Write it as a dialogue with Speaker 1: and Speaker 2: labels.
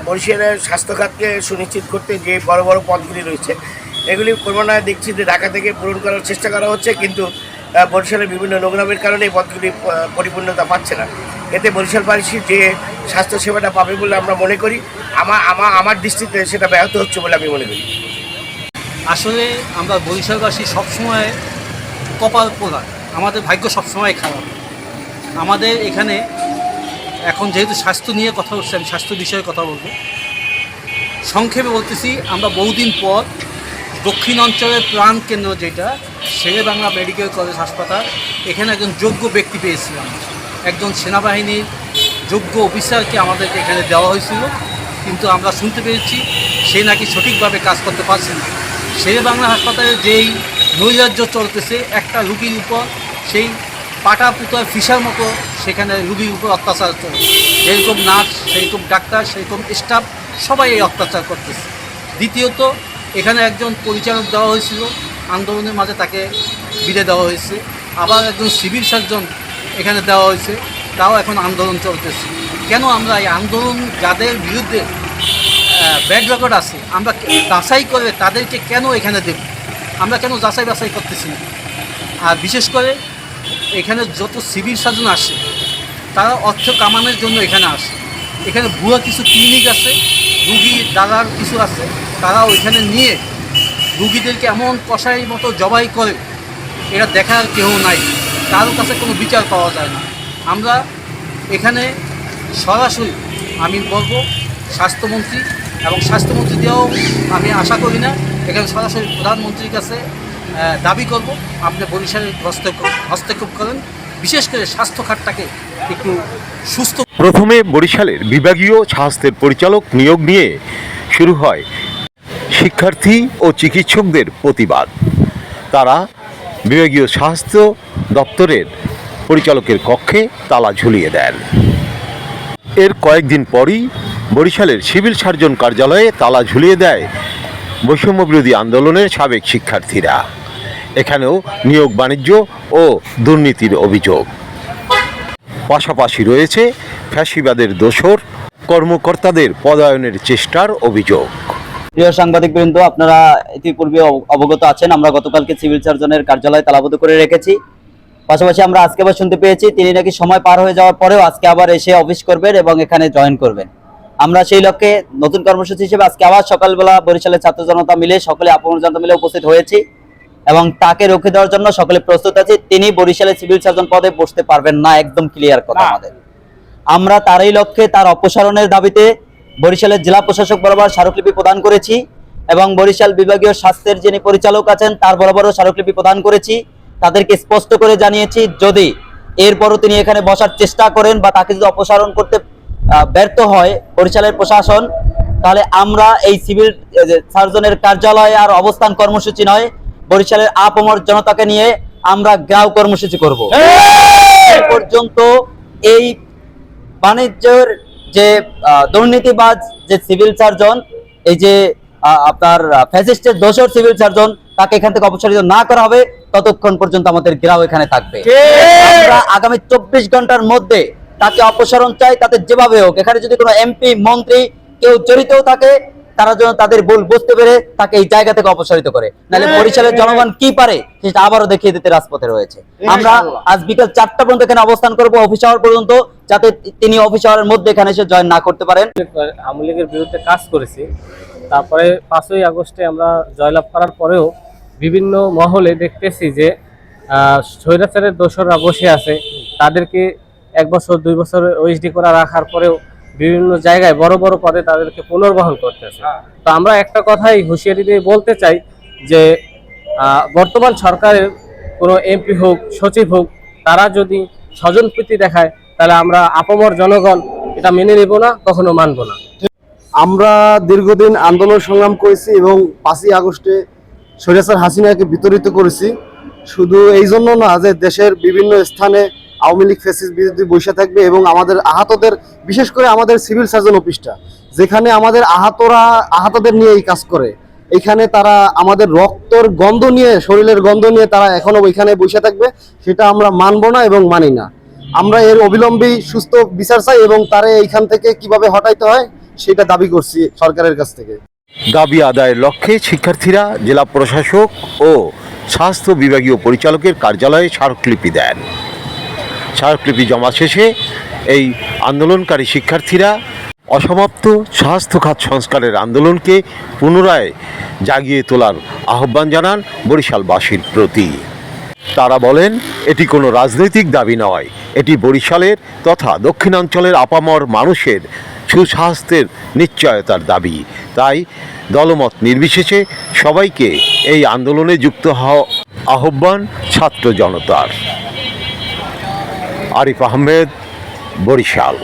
Speaker 1: বরিশালের স্বাস্থ্যখাতকে সুনিশ্চিত করতে যে বড় বড় পদগুলি রয়েছে এগুলি ক্রমান্বয়ে দেখছি যে ঢাকা থেকে পূরণ করার চেষ্টা করা হচ্ছে, কিন্তু বরিশালের বিভিন্ন নোংরামের কারণে এই পদগুলি পরিপূর্ণতা পাচ্ছে না। এতে বরিশালবাসী যে স্বাস্থ্যসেবাটা পাবে বলে আমরা মনে করি, আমার দৃষ্টিতে সেটা ব্যাহত হচ্ছে বলে আমি মনে করি।
Speaker 2: আসলে আমরা বরিশালবাসী সবসময় কপাল পোড়া, আমাদের ভাগ্য সবসময় খারাপ। আমাদের এখানে এখন যেহেতু স্বাস্থ্য নিয়ে কথা বলছি, আমি স্বাস্থ্য বিষয়ে কথা বলবো। সংক্ষেপে বলতেছি, আমরা বহুদিন পর দক্ষিণ অঞ্চলের প্রাণ কেন্দ্র যেটা শেরেবাংলা মেডিকেল কলেজ হাসপাতাল, এখানে একজন যোগ্য ব্যক্তি পেয়েছিলাম। একজন সেনাবাহিনীর যোগ্য অফিসারকে আমাদেরকে এখানে দেওয়া হয়েছিল, কিন্তু আমরা শুনতে পেরেছি সে নাকি সঠিকভাবে কাজ করতে পারছে না। শেরেবাংলা হাসপাতালে যেই নৈরাজ্য চলতেছে, একটা রুগীর উপর সেই পাটা পুতার ফিসার মতো সেখানে রুগীর উপর অত্যাচার চলে। যেরকম নার্স, সেরকম ডাক্তার, সেরকম স্টাফ, সবাই এই অত্যাচার করতেছে। দ্বিতীয়ত, এখানে একজন পরিচালক দেওয়া হয়েছিল, আন্দোলনের মাঝে তাকে বিদায় দেওয়া হয়েছে। আবার একজন সিভিল সার্জন এখানে দেওয়া হয়েছে, তাও এখন আন্দোলন চলতেছে। কেন আমরা এই আন্দোলন, যাদের বিরুদ্ধে ব্যাড রেকর্ড আছে, আমরা যাচাই করে তাদেরকে কেন এখানে দেব? আমরা কেন যাচাই বাছাই করতেছি না? আর বিশেষ করে এখানে যত সিভিল সার্জন আসে তারা অর্থ কামানোর জন্য এখানে আসে। এখানে ভুয়া কিছু ক্লিনিক আছে, রুগী দাদার কিছু আছে, তারা ওইখানে নিয়ে রুগীদেরকে এমন কষাই মতো জবাই করে, এটা দেখার কেউ নাই, কারোর কাছে কোনো বিচার পাওয়া যায় না। আমরা এখানে সরাসরি আমি বলবো স্বাস্থ্যমন্ত্রী, এবং স্বাস্থ্যমন্ত্রী দিয়েও আমি আশা করি না, এখানে সরাসরি প্রধানমন্ত্রীর কাছে দাবি করব আপনি বরিশালে হস্তক্ষেপ করেন, বিশেষ করে স্বাস্থ্য খাতটাকে একটু সুস্থ।
Speaker 3: প্রথমে বরিশালের বিভাগীয় স্বাস্থ্যের পরিচালক নিয়োগ নিয়ে শুরু হয় শিক্ষার্থী ও চিকিৎসকদের প্রতিবাদ। তারা বিভাগীয় স্বাস্থ্য দপ্তরের পরিচালকের কক্ষে তালা ঝুলিয়ে দেন। এর কয়েকদিন পরই বরিশালের সিভিল সার্জন কার্যালয়ে তালা ঝুলিয়ে দেয় বৈষম্য বিরোধী আন্দোলনের সাবেক শিক্ষার্থীরা। এখানেও নিয়োগ বাণিজ্য ও দুর্নীতির অভিযোগ। পাশাপাশি রয়েছে ফ্যাসিবাদের দোসর কর্মকর্তাদের পদায়নের চেষ্টার অভিযোগ।
Speaker 4: প্রিয় সাংবাদিকবৃন্দ, আপনারা ইতিপূর্বে অবগত আছেন, আমরা গতকালকে সিভিল সার্জনের কার্যালয় তালাবদ্ধ করে রেখেছি। পাশাপাশি আমরা আজকে আবার শুনতে পেয়েছি তিনি নাকি সময় পার হয়ে যাওয়ার পরেও আজকে আবার এসে অফিস করবেন এবং এখানে জয়েন করবেন। আমরা সেই লক্ষ্যে নতুন কর্মসূচি হিসেবে আজকে আবার সকালবেলা বরিশালের ছাত্র জনতা মিলে, সকলে আপন জনতা মিলে উপস্থিত হয়েছি এবং তাকে রুখে দেওয়ার জন্য সকলে প্রস্তুত আছি। তিনি বরিশালের সিভিল সার্জন পদে বসতে পারবেন না, একদম ক্লিয়ার কথা আমাদের। আমরা তারই লক্ষ্যে তার অপসারণের দাবিতে বরিশালের জেলা প্রশাসক বরাবর স্মারকলিপি প্রদান করেছি এবং বরিশাল বিভাগীয় স্বাস্থ্যের যিনি পরিচালক আছেন তার বরাবরও স্মারকলিপি প্রদান করেছি। তাদেরকে স্পষ্ট করে জানিয়েছি, যদি এরপরও তিনি এখানে বসার চেষ্টা করেন বা তাকে যদি অপসারণ করতে ব্যর্থ হয় বরিশালের প্রশাসন, তাহলে আমরা এই সিভিল সার্জনের কার্যালয়ে আর অবস্থান কর্মসূচি নয়, বরিশালের আপামর জনতাকে নিয়ে আমরা গ্রাউ কর্মসূচি করব। পর্যন্ত এই বাণিজ্যের যে দুর্নীতিবাজ যে সিভিল সার্জন, এই যে আপনার ফ্যাসিস্টের দোসর সিভিল সার্জন, তাকে এখান থেকে অপসারিত না করা হবে ততক্ষণ পর্যন্ত আমাদের গ্রাউ এখানে থাকবে। আমরা আগামী 24 ঘন্টার মধ্যে তাকে অপসারণ চাই, তাদের যেভাবে হোক। এখানে যদি কোনো এমপি, মন্ত্রী কেউ জড়িতও থাকে, তারা যেন তাদের ভুল বুঝতে পেরে তাকে এই জায়গা থেকে অপসারিত করে, নাহলে বরিশালের জনগণ কি পারে সেটা আবারও দেখিয়ে দিতে রাজপথে রয়েছে। আমরা আজ বিকাল 4টা পর্যন্ত এখানে অবস্থান করবো, অফিস আওয়ার পর্যন্ত, যাতে তিনি অফিস আওয়ারের মধ্যে এখানে এসে জয়েন না করতে পারেন।
Speaker 5: আওয়ামী লীগের বিরুদ্ধে কাজ করেছি, তারপরে 5ই আগস্টে আমরা জয়লাভ করার পরেও বিভিন্ন মহলে দেখতেছি যে স্বৈরাচারের দোসররা বসে আছে, তাদেরকে 1 বছর 2 বছর ওএসডি করা রাখার পরেও বিভিন্ন জায়গায় বড় বড় পদে তাদেরকে পুনর্বহন করতেছে। তো আমরা একটা কথাই হুঁশিয়ারি দিয়ে বলতে চাই যে বর্তমান সরকারের কোনো এমপি হোক, সচিব হোক, তারা যদি স্বজনপ্রীতি দেখায়, তাহলে আমরা আপামর জনগণ এটা মেনে নেব না, কখনো মানব না।
Speaker 6: আমরা দীর্ঘদিন আন্দোলন সংগ্রাম করেছি এবং 5ই আগস্টে স্বৈরাচার হাসিনাকে বিতরিত করেছি। শুধু এই জন্য না যে দেশের বিভিন্ন স্থানে আওয়ামী লীগ ফ্যাসিস্ট বিরোধী বসে থাকবে এবং আমাদের আহতদের, বিশেষ করে আমাদের সিভিল সার্জন অফিসটা যেখানে আমাদের আহতদের নিয়ে এই কাজ করে, এখানে তারা আমাদের রক্তর গন্ধ নিয়ে, শরীরের গন্ধ নিয়ে তারা এখনো ওইখানে বসে থাকবে, সেটা আমরা মানব না এবং মানি না। আমরা এর অবিলম্বে সুস্থ বিচার চাই এবং তারা এইখান থেকে কিভাবে হটাইতে হয় সেটা দাবি করছি সরকারের কাছ থেকে।
Speaker 3: দাবি আদায়ের লক্ষ্যে শিক্ষার্থীরা জেলা প্রশাসক ও স্বাস্থ্য বিভাগীয় পরিচালকের কার্যালয়ে স্মারকলিপি দেন। স্মারকলিপি জমা শেষে এই আন্দোলনকারী শিক্ষার্থীরা অসমাপ্ত স্বাস্থ্য খাত সংস্কারের আন্দোলনকে পুনরায় জাগিয়ে তোলার আহ্বান জানান বরিশালবাসীর প্রতি। তারা বলেন, এটি কোনো রাজনৈতিক দাবি নয়, এটি বরিশালের তথা দক্ষিণাঞ্চলের আপামর মানুষের সুস্বাস্থ্যের নিশ্চয়তার দাবি। তাই দলমত নির্বিশেষে সবাইকে এই আন্দোলনে যুক্ত হওয়া আহ্বান ছাত্র জনতার। আরিফ আহমেদ, বরিশাল।